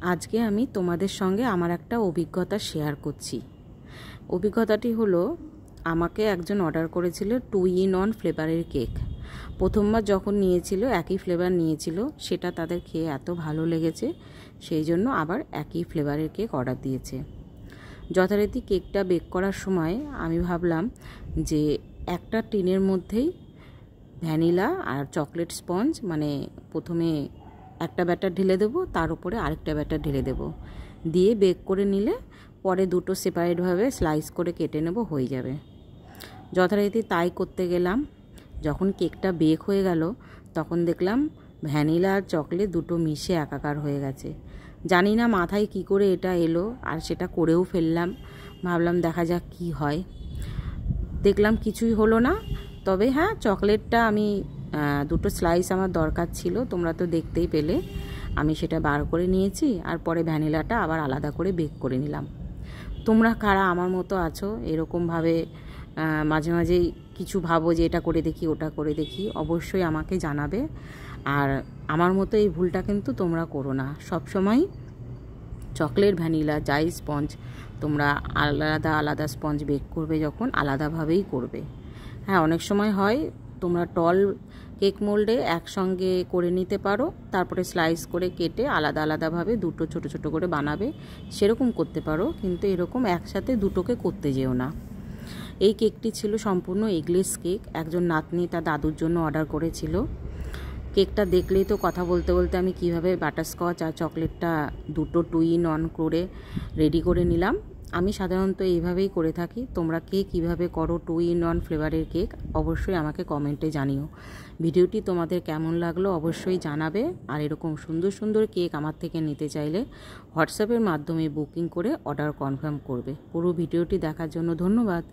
আজকে আমি তোমাদের সঙ্গে আমার একটা অভিজ্ঞতা শেয়ার করছি। অভিজ্ঞতাটি হলো, আমাকে একজন অর্ডার করেছিল 2-in-1 ফ্লেভারের কেক। প্রথমবার যখন নিয়েছিল একই ফ্লেভার নিয়েছিল, সেটা তাদের খেয়ে এত ভালো লেগেছে, সেই জন্য আবার একই ফ্লেভারের কেক অর্ডার দিয়েছে। যথারীতি কেকটা বেক করার সময় আমি ভাবলাম যে একটা টিনের মধ্যেই ভ্যানিলা আর চকলেট স্পঞ্জ, মানে প্রথমে একটা ব্যাটার ঢেলে দেবো, তার উপরে আরেকটা ব্যাটার ঢেলে দেবো, দিয়ে বেক করে নিলে পরে দুটো সেপারেটভাবে স্লাইস করে কেটে নেব, হয়ে যাবে। যথারীতি তাই করতে গেলাম। যখন কেকটা বেক হয়ে গেল তখন দেখলাম ভ্যানিলা আর চকলেট দুটো মিশে একাকার হয়ে গেছে। জানি না মাথায় কি করে এটা এলো, আর সেটা করেও ফেললাম। ভাবলাম দেখা যাক কি হয়। দেখলাম কিছুই হলো না। তবে হ্যাঁ, চকলেটটা আমি দুটো স্লাইস আমার দরকার ছিল, তোমরা তো দেখতেই পেলে। আমি সেটা বার করে নিয়েছি, আর পরে ভ্যানিলাটা আবার আলাদা করে বেক করে নিলাম। তোমরা কারা আমার মতো আছো এরকমভাবে মাঝে মাঝেই কিছু ভাবো যে এটা করে দেখি ওটা করে দেখি, অবশ্যই আমাকে জানাবে। আর আমার মতো এই ভুলটা কিন্তু তোমরা করো না। সবসময় চকলেট ভ্যানিলা যাই স্পঞ্জ, তোমরা আলাদা আলাদা স্পঞ্জ বেক করবে যখন, আলাদাভাবেই করবে। হ্যাঁ, অনেক সময় হয় তোমরা টল কেক মোল্ডে একসঙ্গে করে নিতে পারো, তারপরে স্লাইস করে কেটে আলাদা আলাদাভাবে দুটো ছোট ছোট করে বানাবে, সেরকম করতে পারো। কিন্তু এরকম একসাথে দুটোকে করতে যেও না। এই কেকটি ছিল সম্পূর্ণ এগলেস কেক। একজন নাতনি তার দাদুর জন্য অর্ডার করেছিল। কেকটা দেখলেই তো কথা বলতে বলতে আমি কিভাবে বাটারস্কচ আর চকলেটটা দুটো 2-in-1 করে রেডি করে নিলাম। আমি সাধারণত এইভাবেই করে থাকি। তোমরা কে কীভাবে করো 2-in-1 ফ্লেভারের কেক, অবশ্যই আমাকে কমেন্টে জানিও। ভিডিওটি তোমাদের কেমন লাগলো অবশ্যই জানাবে। আর এরকম সুন্দর সুন্দর কেক আমার থেকে নিতে চাইলে হোয়াটসঅ্যাপের মাধ্যমে বুকিং করে অর্ডার কনফার্ম করবে। পুরো ভিডিওটি দেখার জন্য ধন্যবাদ।